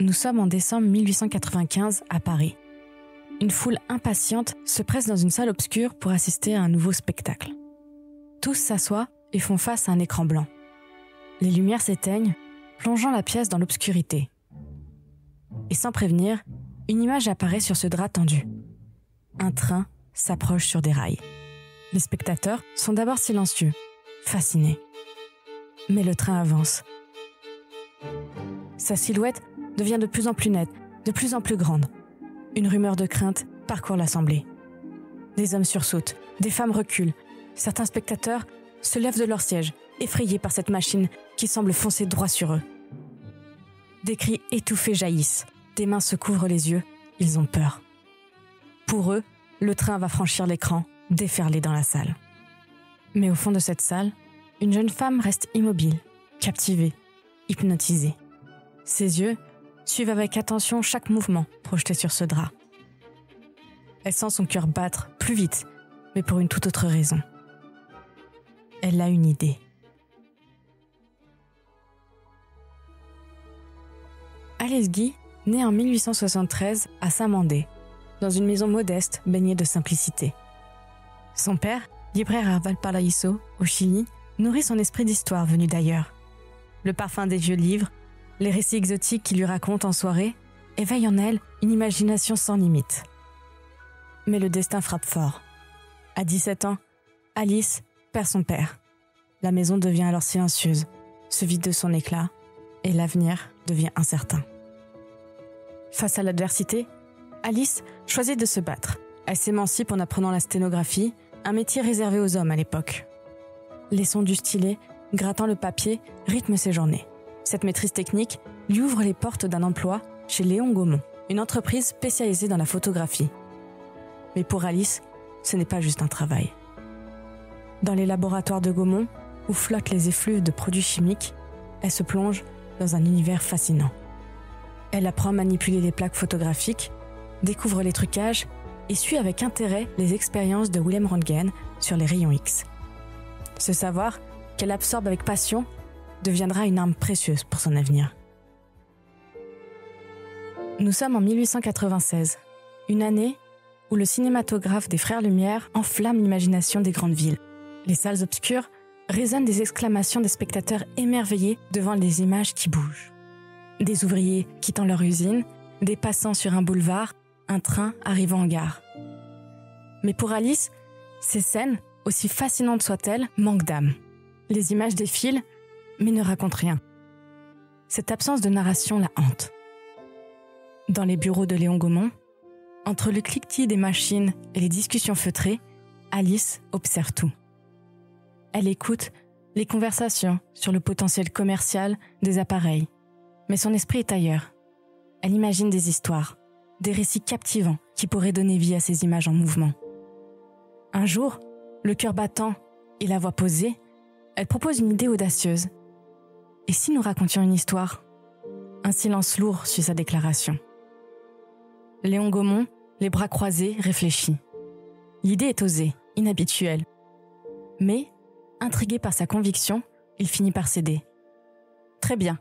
Nous sommes en décembre 1895 à Paris. Une foule impatiente se presse dans une salle obscure pour assister à un nouveau spectacle. Tous s'assoient et font face à un écran blanc. Les lumières s'éteignent, plongeant la pièce dans l'obscurité. Et sans prévenir, une image apparaît sur ce drap tendu. Un train s'approche sur des rails. Les spectateurs sont d'abord silencieux, fascinés. Mais le train avance. Sa silhouette devient de plus en plus nette, de plus en plus grande. Une rumeur de crainte parcourt l'assemblée. Des hommes sursautent, des femmes reculent. Certains spectateurs se lèvent de leur siège, effrayés par cette machine qui semble foncer droit sur eux. Des cris étouffés jaillissent, des mains se couvrent les yeux, ils ont peur. Pour eux, le train va franchir l'écran, déferler dans la salle. Mais au fond de cette salle, une jeune femme reste immobile, captivée, hypnotisée. Ses yeux suivent avec attention chaque mouvement projeté sur ce drap. Elle sent son cœur battre plus vite, mais pour une toute autre raison. Elle a une idée. Alice Guy naît en 1873 à Saint-Mandé, dans une maison modeste baignée de simplicité. Son père, libraire à Valparaíso, au Chili, nourrit son esprit d'histoire venu d'ailleurs. Le parfum des vieux livres, les récits exotiques qu'il lui raconte en soirée, éveillent en elle une imagination sans limite. Mais le destin frappe fort. À 17 ans, Alice perd son père. La maison devient alors silencieuse, se vide de son éclat, et l'avenir devient incertain. Face à l'adversité, Alice choisit de se battre. Elle s'émancipe en apprenant la sténographie, un métier réservé aux hommes à l'époque. Les sons du stylet, grattant le papier, rythment ses journées. Cette maîtrise technique lui ouvre les portes d'un emploi chez Léon Gaumont, une entreprise spécialisée dans la photographie. Mais pour Alice, ce n'est pas juste un travail. Dans les laboratoires de Gaumont, où flottent les effluves de produits chimiques, elle se plonge dans un univers fascinant. Elle apprend à manipuler les plaques photographiques, découvre les trucages et suit avec intérêt les expériences de Willem Röntgen sur les rayons X. Ce savoir, qu'elle absorbe avec passion, deviendra une arme précieuse pour son avenir. Nous sommes en 1896, une année où le cinématographe des Frères Lumière enflamme l'imagination des grandes villes. Les salles obscures résonnent des exclamations des spectateurs émerveillés devant les images qui bougent. Des ouvriers quittant leur usine, des passants sur un boulevard, un train arrivant en gare. Mais pour Alice, ces scènes, aussi fascinantes soient-elles, manquent d'âme. Les images défilent, mais ne racontent rien. Cette absence de narration la hante. Dans les bureaux de Léon Gaumont, entre le cliquetis des machines et les discussions feutrées, Alice observe tout. Elle écoute les conversations sur le potentiel commercial des appareils, mais son esprit est ailleurs. Elle imagine des histoires, des récits captivants qui pourraient donner vie à ces images en mouvement. Un jour, le cœur battant et la voix posée, elle propose une idée audacieuse. Et si nous racontions une histoire ? Un silence lourd suit sa déclaration. Léon Gaumont, les bras croisés, réfléchit. L'idée est osée, inhabituelle. Mais, intrigué par sa conviction, il finit par céder. Très bien,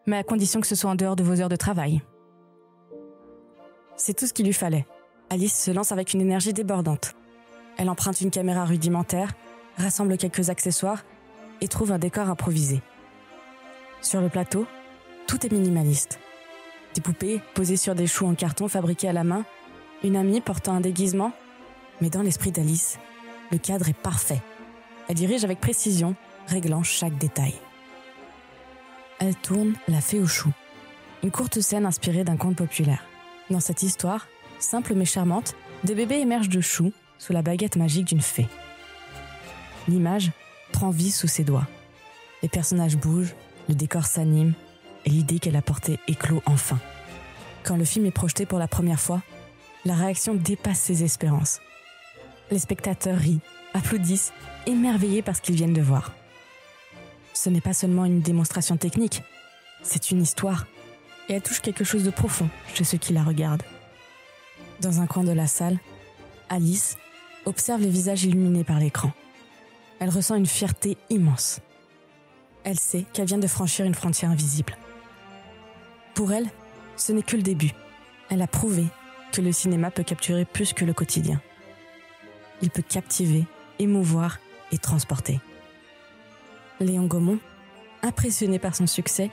mais à condition que ce soit en dehors de vos heures de travail. C'est tout ce qu'il lui fallait. Alice se lance avec une énergie débordante. Elle emprunte une caméra rudimentaire, rassemble quelques accessoires et trouve un décor improvisé. Sur le plateau, tout est minimaliste. Des poupées posées sur des choux en carton fabriqués à la main, une amie portant un déguisement, mais dans l'esprit d'Alice, le cadre est parfait. Elle dirige avec précision, réglant chaque détail. Elle tourne La Fée aux choux, une courte scène inspirée d'un conte populaire. Dans cette histoire, simple mais charmante, des bébés émergent de choux sous la baguette magique d'une fée. L'image prend vie sous ses doigts. Les personnages bougent, le décor s'anime et l'idée qu'elle a portée éclot enfin. Quand le film est projeté pour la première fois, la réaction dépasse ses espérances. Les spectateurs rient, applaudissent, émerveillés par ce qu'ils viennent de voir. Ce n'est pas seulement une démonstration technique, c'est une histoire, et elle touche quelque chose de profond chez ceux qui la regardent. Dans un coin de la salle, Alice observe les visages illuminés par l'écran. Elle ressent une fierté immense. Elle sait qu'elle vient de franchir une frontière invisible. Pour elle, ce n'est que le début. Elle a prouvé que le cinéma peut capturer plus que le quotidien. Il peut captiver, émouvoir et transporter. Léon Gaumont, impressionné par son succès,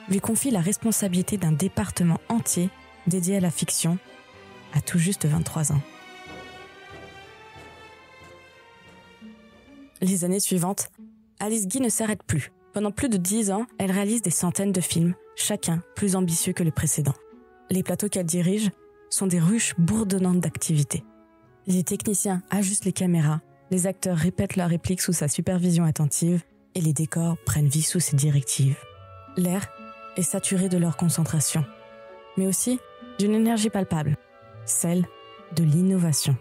lui confie la responsabilité d'un département entier dédié à la fiction à tout juste 23 ans. Les années suivantes, Alice Guy ne s'arrête plus. Pendant plus de 10 ans, elle réalise des centaines de films, chacun plus ambitieux que le précédent. Les plateaux qu'elle dirige sont des ruches bourdonnantes d'activité. Les techniciens ajustent les caméras, les acteurs répètent leurs répliques sous sa supervision attentive et les décors prennent vie sous ses directives. L'air est saturé de leur concentration, mais aussi d'une énergie palpable, celle de l'innovation.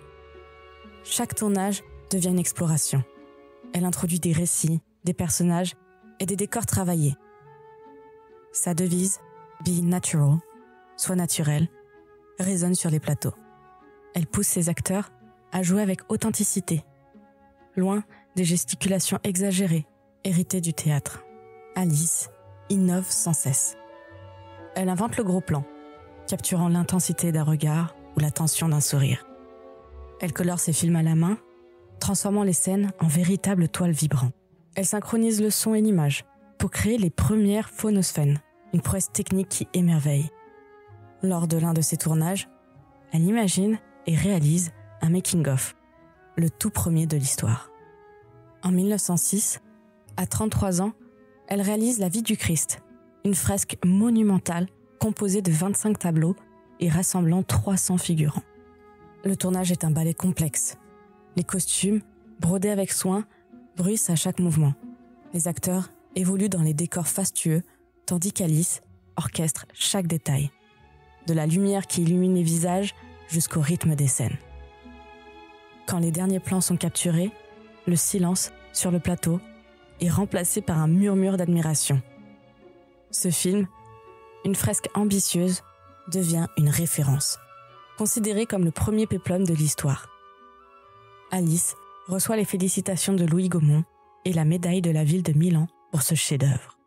Chaque tournage devient une exploration. Elle introduit des récits, des personnages et des décors travaillés. Sa devise « Be natural », soit naturel, résonne sur les plateaux. Elle pousse ses acteurs à jouer avec authenticité, loin des gesticulations exagérées, héritées du théâtre. Alice innove sans cesse. Elle invente le gros plan, capturant l'intensité d'un regard ou la tension d'un sourire. Elle colore ses films à la main, transformant les scènes en véritables toiles vibrantes. Elle synchronise le son et l'image pour créer les premières phonosphènes, une prouesse technique qui émerveille. Lors de l'un de ses tournages, elle imagine et réalise un making-of, le tout premier de l'histoire. En 1906, à 33 ans, elle réalise La vie du Christ, une fresque monumentale composée de 25 tableaux et rassemblant 300 figurants. Le tournage est un ballet complexe. Les costumes, brodés avec soin, bruissent à chaque mouvement. Les acteurs évoluent dans les décors fastueux, tandis qu'Alice orchestre chaque détail, de la lumière qui illumine les visages jusqu'au rythme des scènes. Quand les derniers plans sont capturés, le silence sur le plateau est remplacé par un murmure d'admiration. Ce film, une fresque ambitieuse, devient une référence, considéré comme le premier péplum de l'histoire. Alice reçoit les félicitations de Louis Gaumont et la médaille de la ville de Milan pour ce chef-d'œuvre.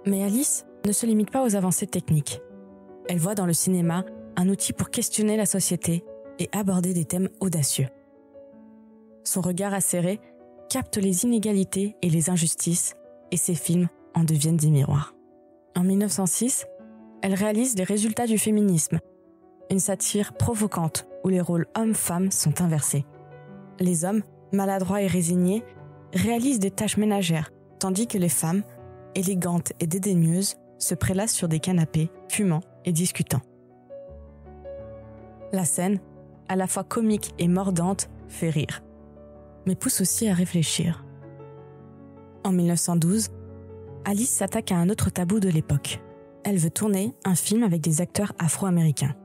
Mais Alice ne se limite pas aux avancées techniques. Elle voit dans le cinéma un outil pour questionner la société et aborder des thèmes audacieux. Son regard acéré capte les inégalités et les injustices, et ses films en deviennent des miroirs. En 1906, elle réalise Les résultats du féminisme, une satire provocante où les rôles hommes-femmes sont inversés. Les hommes, maladroits et résignés, réalisent des tâches ménagères, tandis que les femmes, élégantes et dédaigneuses, se prélassent sur des canapés, fumant et discutant. La scène, à la fois comique et mordante, fait rire, mais pousse aussi à réfléchir. En 1912, Alice s'attaque à un autre tabou de l'époque. Elle veut tourner un film avec des acteurs afro-américains.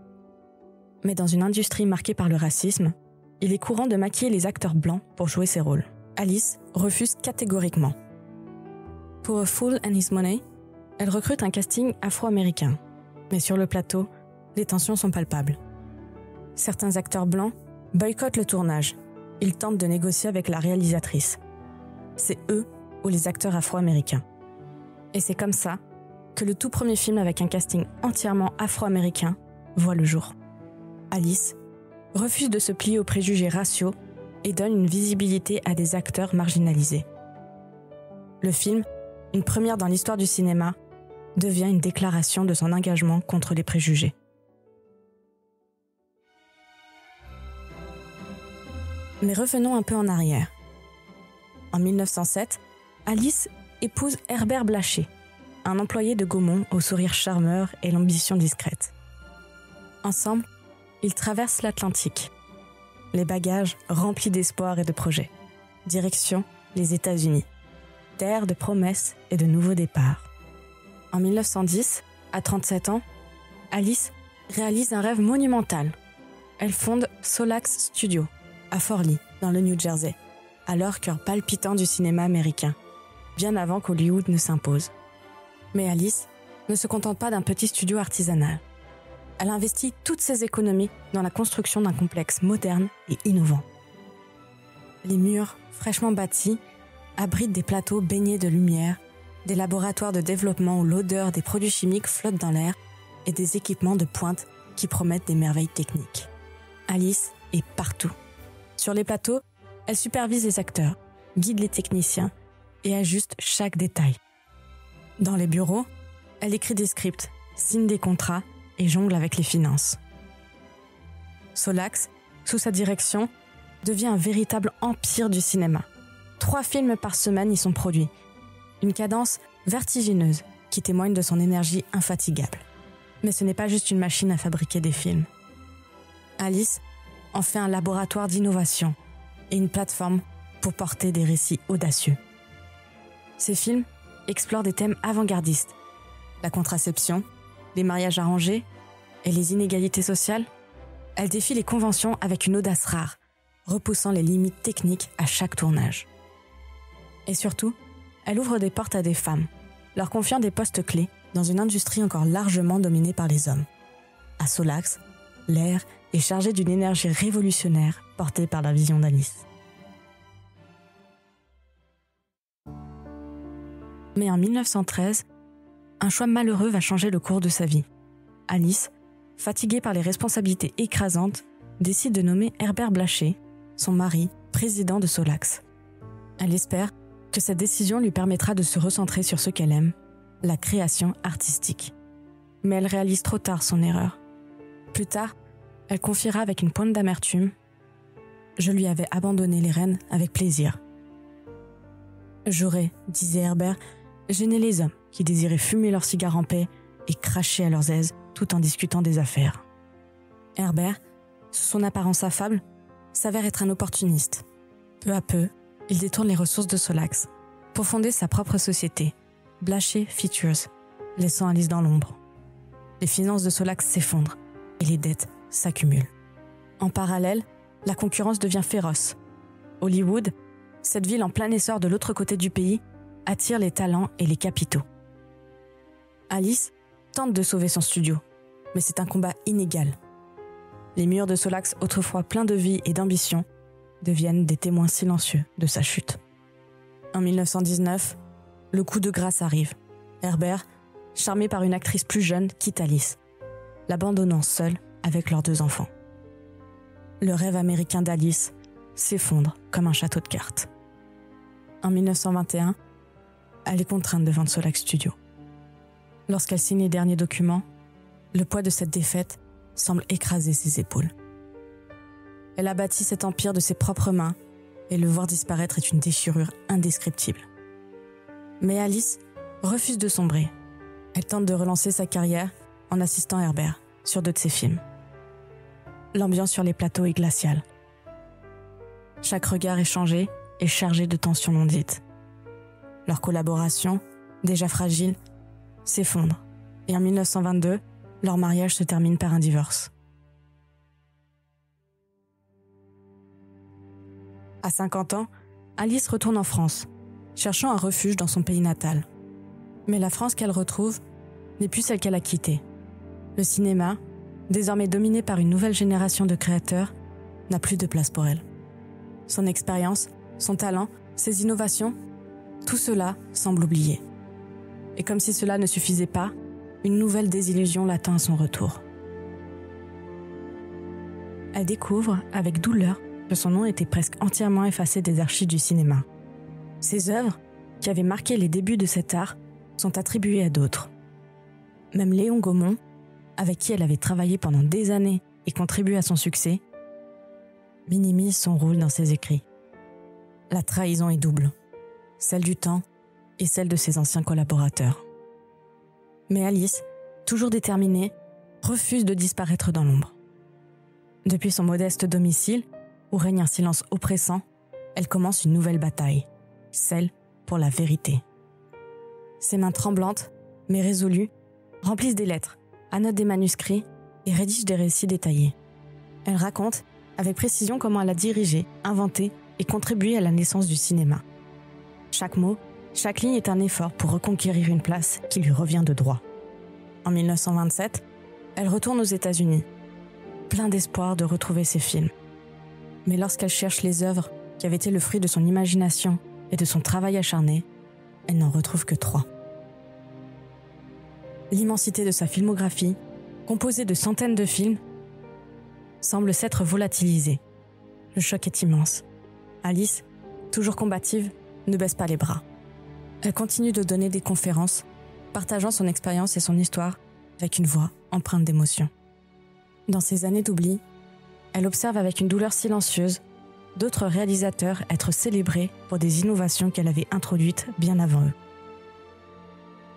Mais dans une industrie marquée par le racisme, il est courant de maquiller les acteurs blancs pour jouer ces rôles. Alice refuse catégoriquement. Pour A Fool and His Money, elle recrute un casting afro-américain. Mais sur le plateau, les tensions sont palpables. Certains acteurs blancs boycottent le tournage. Ils tentent de négocier avec la réalisatrice. C'est eux ou les acteurs afro-américains. Et c'est comme ça que le tout premier film avec un casting entièrement afro-américain voit le jour. Alice refuse de se plier aux préjugés raciaux et donne une visibilité à des acteurs marginalisés. Le film, une première dans l'histoire du cinéma, devient une déclaration de son engagement contre les préjugés. Mais revenons un peu en arrière. En 1907, Alice épouse Herbert Blaché, un employé de Gaumont au sourire charmeur et l'ambition discrète. Ensemble, ils traversent l'Atlantique, les bagages remplis d'espoir et de projets. Direction les États-Unis, terre de promesses et de nouveaux départs. En 1910, à 37 ans, Alice réalise un rêve monumental. Elle fonde Solax Studio, à Fort Lee, dans le New Jersey, alors cœur palpitant du cinéma américain, bien avant qu'Hollywood ne s'impose. Mais Alice ne se contente pas d'un petit studio artisanal. Elle investit toutes ses économies dans la construction d'un complexe moderne et innovant. Les murs, fraîchement bâtis, abritent des plateaux baignés de lumière des laboratoires de développement où l'odeur des produits chimiques flotte dans l'air et des équipements de pointe qui promettent des merveilles techniques. Alice est partout. Sur les plateaux, elle supervise les acteurs, guide les techniciens et ajuste chaque détail. Dans les bureaux, elle écrit des scripts, signe des contrats et jongle avec les finances. Solax, sous sa direction, devient un véritable empire du cinéma. 3 films par semaine y sont produits. Une cadence vertigineuse qui témoigne de son énergie infatigable. Mais ce n'est pas juste une machine à fabriquer des films. Alice en fait un laboratoire d'innovation et une plateforme pour porter des récits audacieux. Ces films explorent des thèmes avant-gardistes. La contraception, les mariages arrangés et les inégalités sociales. Elle défie les conventions avec une audace rare, repoussant les limites techniques à chaque tournage. Et surtout, elle ouvre des portes à des femmes, leur confiant des postes clés dans une industrie encore largement dominée par les hommes. À Solax, l'air est chargé d'une énergie révolutionnaire portée par la vision d'Alice. Mais en 1913, un choix malheureux va changer le cours de sa vie. Alice, fatiguée par les responsabilités écrasantes, décide de nommer Herbert Blaché, son mari, président de Solax. Elle espère que cette décision lui permettra de se recentrer sur ce qu'elle aime, la création artistique. Mais elle réalise trop tard son erreur. Plus tard, elle confiera avec une pointe d'amertume « Je lui avais abandonné les rênes avec plaisir. » J'aurais, disait Herbert, gêné les hommes qui désiraient fumer leurs cigares en paix et cracher à leurs aises tout en discutant des affaires. Herbert, sous son apparence affable, s'avère être un opportuniste. Peu à peu, il détourne les ressources de Solax pour fonder sa propre société, Blaché Features, laissant Alice dans l'ombre. Les finances de Solax s'effondrent et les dettes s'accumulent. En parallèle, la concurrence devient féroce. Hollywood, cette ville en plein essor de l'autre côté du pays, attire les talents et les capitaux. Alice tente de sauver son studio, mais c'est un combat inégal. Les murs de Solax, autrefois pleins de vie et d'ambition, deviennent des témoins silencieux de sa chute. En 1919, le coup de grâce arrive. Herbert, charmé par une actrice plus jeune, quitte Alice, l'abandonnant seule avec leurs 2 enfants. Le rêve américain d'Alice s'effondre comme un château de cartes. En 1921, elle est contrainte de vendre Solax Studio. Lorsqu'elle signe les derniers documents, le poids de cette défaite semble écraser ses épaules. Elle a bâti cet empire de ses propres mains et le voir disparaître est une déchirure indescriptible. Mais Alice refuse de sombrer. Elle tente de relancer sa carrière en assistant Herbert sur 2 de ses films. L'ambiance sur les plateaux est glaciale. Chaque regard échangé est chargé de tensions non dites. Leur collaboration, déjà fragile, s'effondre et en 1922, leur mariage se termine par un divorce. À 50 ans, Alice retourne en France, cherchant un refuge dans son pays natal. Mais la France qu'elle retrouve n'est plus celle qu'elle a quittée. Le cinéma, désormais dominé par une nouvelle génération de créateurs, n'a plus de place pour elle. Son expérience, son talent, ses innovations, tout cela semble oublié. Et comme si cela ne suffisait pas, une nouvelle désillusion l'attend à son retour. Elle découvre, avec douleur, que son nom était presque entièrement effacé des archives du cinéma. Ses œuvres, qui avaient marqué les débuts de cet art, sont attribuées à d'autres. Même Léon Gaumont, avec qui elle avait travaillé pendant des années et contribué à son succès, minimise son rôle dans ses écrits. La trahison est double, celle du temps et celle de ses anciens collaborateurs. Mais Alice, toujours déterminée, refuse de disparaître dans l'ombre. Depuis son modeste domicile, où règne un silence oppressant, elle commence une nouvelle bataille, celle pour la vérité. Ses mains tremblantes, mais résolues, remplissent des lettres, annotent des manuscrits et rédigent des récits détaillés. Elle raconte avec précision comment elle a dirigé, inventé et contribué à la naissance du cinéma. Chaque mot, chaque ligne est un effort pour reconquérir une place qui lui revient de droit. En 1927, elle retourne aux États-Unis, plein d'espoir de retrouver ses films. Mais lorsqu'elle cherche les œuvres qui avaient été le fruit de son imagination et de son travail acharné, elle n'en retrouve que 3. L'immensité de sa filmographie, composée de centaines de films, semble s'être volatilisée. Le choc est immense. Alice, toujours combative, ne baisse pas les bras. Elle continue de donner des conférences, partageant son expérience et son histoire avec une voix empreinte d'émotion. Dans ces années d'oubli, elle observe avec une douleur silencieuse d'autres réalisateurs être célébrés pour des innovations qu'elle avait introduites bien avant eux.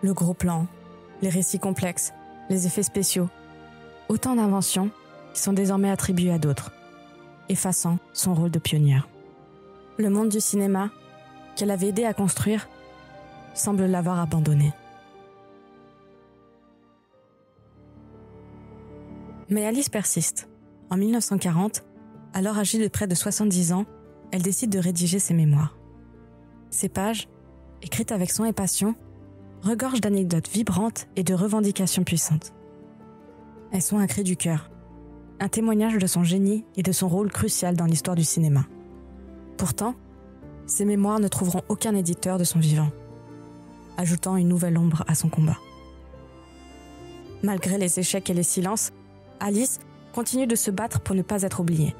Le gros plan, les récits complexes, les effets spéciaux, autant d'inventions qui sont désormais attribuées à d'autres, effaçant son rôle de pionnière. Le monde du cinéma, qu'elle avait aidé à construire, semble l'avoir abandonné. Mais Alice persiste. En 1940, alors âgée de près de 70 ans, elle décide de rédiger ses mémoires. Ces pages, écrites avec soin et passion, regorgent d'anecdotes vibrantes et de revendications puissantes. Elles sont un cri du cœur, un témoignage de son génie et de son rôle crucial dans l'histoire du cinéma. Pourtant, ces mémoires ne trouveront aucun éditeur de son vivant, ajoutant une nouvelle ombre à son combat. Malgré les échecs et les silences, Alice continue de se battre pour ne pas être oubliée.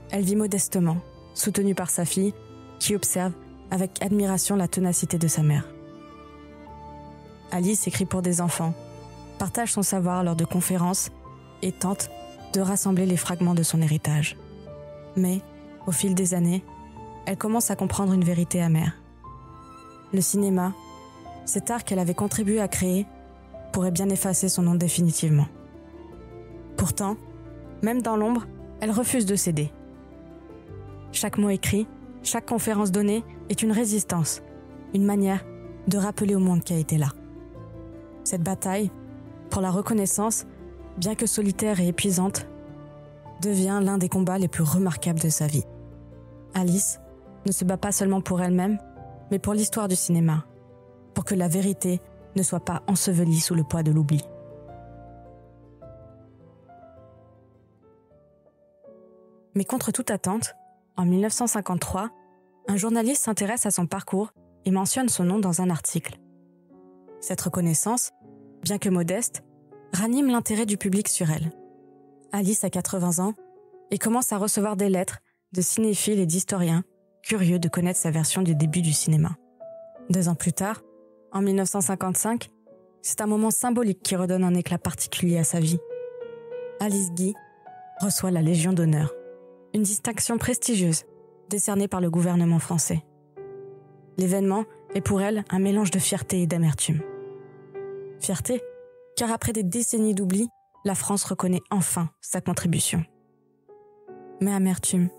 Elle vit modestement, soutenue par sa fille, qui observe avec admiration la ténacité de sa mère. Alice écrit pour des enfants, partage son savoir lors de conférences et tente de rassembler les fragments de son héritage. Mais, au fil des années, elle commence à comprendre une vérité amère. Le cinéma, cet art qu'elle avait contribué à créer, pourrait bien effacer son nom définitivement. Pourtant, même dans l'ombre, elle refuse de céder. Chaque mot écrit, chaque conférence donnée est une résistance, une manière de rappeler au monde qui a été là. Cette bataille, pour la reconnaissance, bien que solitaire et épuisante, devient l'un des combats les plus remarquables de sa vie. Alice ne se bat pas seulement pour elle-même, mais pour l'histoire du cinéma, pour que la vérité ne soit pas ensevelie sous le poids de l'oubli. Mais contre toute attente, en 1953, un journaliste s'intéresse à son parcours et mentionne son nom dans un article. Cette reconnaissance, bien que modeste, ranime l'intérêt du public sur elle. Alice a 80 ans et commence à recevoir des lettres de cinéphiles et d'historiens curieux de connaître sa version du début du cinéma. 2 ans plus tard, en 1955, c'est un moment symbolique qui redonne un éclat particulier à sa vie. Alice Guy reçoit la Légion d'honneur, une distinction prestigieuse décernée par le gouvernement français. L'événement est pour elle un mélange de fierté et d'amertume. Fierté, car après des décennies d'oubli, la France reconnaît enfin sa contribution. Mais amertume,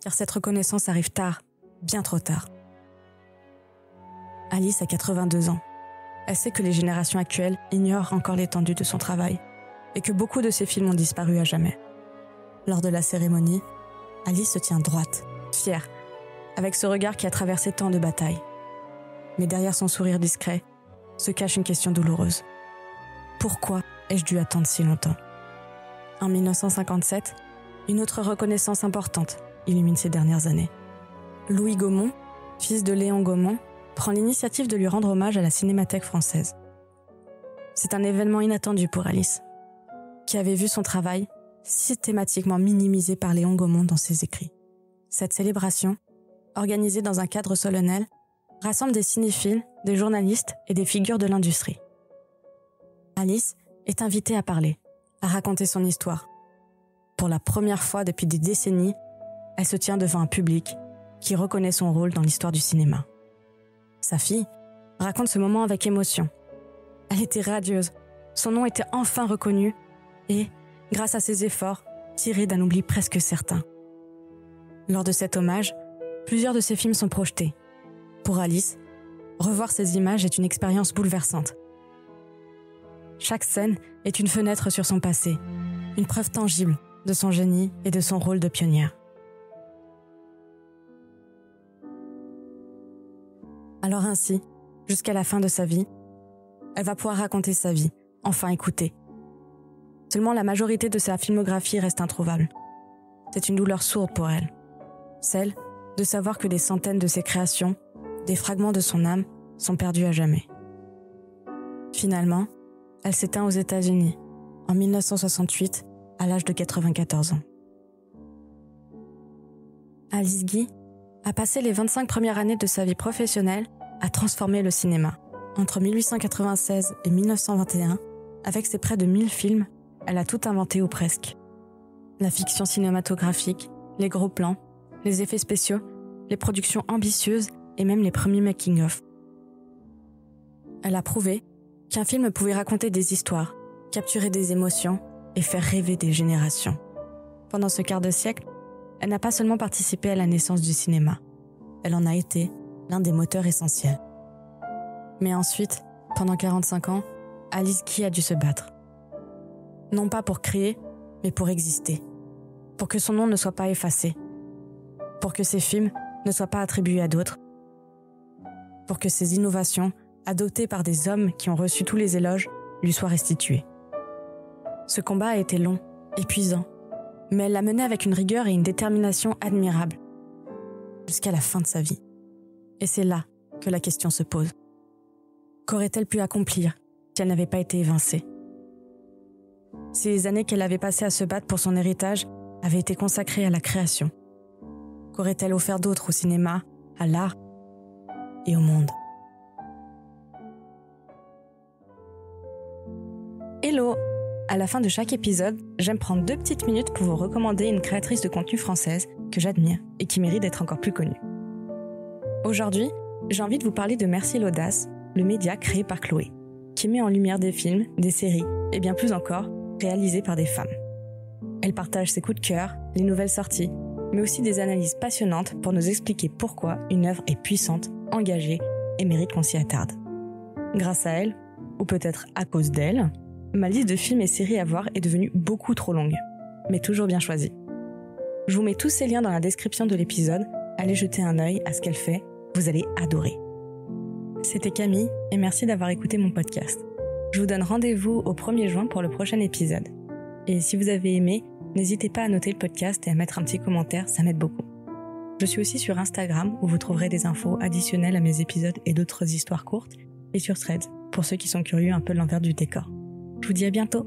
car cette reconnaissance arrive tard, bien trop tard. Alice a 82 ans. Elle sait que les générations actuelles ignorent encore l'étendue de son travail et que beaucoup de ses films ont disparu à jamais. Lors de la cérémonie, Alice se tient droite, fière, avec ce regard qui a traversé tant de batailles. Mais derrière son sourire discret se cache une question douloureuse. Pourquoi ai-je dû attendre si longtemps ? En 1957, une autre reconnaissance importante illumine ces dernières années. Louis Gaumont, fils de Léon Gaumont, prend l'initiative de lui rendre hommage à la Cinémathèque française. C'est un événement inattendu pour Alice, qui avait vu son travail systématiquement minimisé par Léon Gaumont dans ses écrits. Cette célébration, organisée dans un cadre solennel, rassemble des cinéphiles, des journalistes et des figures de l'industrie. Alice est invitée à parler, à raconter son histoire. Pour la première fois depuis des décennies, elle se tient devant un public qui reconnaît son rôle dans l'histoire du cinéma. Sa fille raconte ce moment avec émotion. Elle était radieuse, son nom était enfin reconnu et, grâce à ses efforts, tiré d'un oubli presque certain. Lors de cet hommage, plusieurs de ses films sont projetés. Pour Alice, revoir ces images est une expérience bouleversante. Chaque scène est une fenêtre sur son passé, une preuve tangible de son génie et de son rôle de pionnière. Alors ainsi, jusqu'à la fin de sa vie, elle va pouvoir raconter sa vie, enfin écoutée. Seulement la majorité de sa filmographie reste introuvable. C'est une douleur sourde pour elle, celle de savoir que des centaines de ses créations, des fragments de son âme sont perdus à jamais. Finalement, elle s'éteint aux États-Unis, en 1968, à l'âge de 94 ans. Alice Guy a passé les 25 premières années de sa vie professionnelle à transformer le cinéma. Entre 1896 et 1921, avec ses près de 1000 films, elle a tout inventé ou presque. La fiction cinématographique, les gros plans, les effets spéciaux, les productions ambitieuses et même les premiers making-of. Elle a prouvé qu'un film pouvait raconter des histoires, capturer des émotions et faire rêver des générations. Pendant ce quart de siècle, elle n'a pas seulement participé à la naissance du cinéma, elle en a été l'un des moteurs essentiels. Mais ensuite, pendant 45 ans, Alice Guy a dû se battre. Non pas pour créer, mais pour exister. Pour que son nom ne soit pas effacé. Pour que ses films ne soient pas attribués à d'autres. Pour que ses innovations, adoptées par des hommes qui ont reçu tous les éloges, lui soient restituées. Ce combat a été long, épuisant, mais elle l'a mené avec une rigueur et une détermination admirables, jusqu'à la fin de sa vie. Et c'est là que la question se pose. Qu'aurait-elle pu accomplir si elle n'avait pas été évincée ? Si les années qu'elle avait passées à se battre pour son héritage avaient été consacrées à la création, qu'aurait-elle offert d'autre au cinéma, à l'art et au monde ? Hello ! À la fin de chaque épisode, j'aime prendre 2 petites minutes pour vous recommander une créatrice de contenu française que j'admire et qui mérite d'être encore plus connue. Aujourd'hui, j'ai envie de vous parler de Merci l'audace, le média créé par Chloé, qui met en lumière des films, des séries et bien plus encore, réalisés par des femmes. Elle partage ses coups de cœur, les nouvelles sorties, mais aussi des analyses passionnantes pour nous expliquer pourquoi une œuvre est puissante, engagée et mérite qu'on s'y attarde. Grâce à elle, ou peut-être à cause d'elle, ma liste de films et séries à voir est devenue beaucoup trop longue, mais toujours bien choisie. Je vous mets tous ces liens dans la description de l'épisode, allez jeter un œil à ce qu'elle fait, vous allez adorer. C'était Camille et merci d'avoir écouté mon podcast. Je vous donne rendez-vous au 1er juin pour le prochain épisode. Et si vous avez aimé, n'hésitez pas à noter le podcast et à mettre un petit commentaire, ça m'aide beaucoup. Je suis aussi sur Instagram où vous trouverez des infos additionnelles à mes épisodes et d'autres histoires courtes, et sur Threads pour ceux qui sont curieux un peu de l'envers du décor. Je vous dis à bientôt.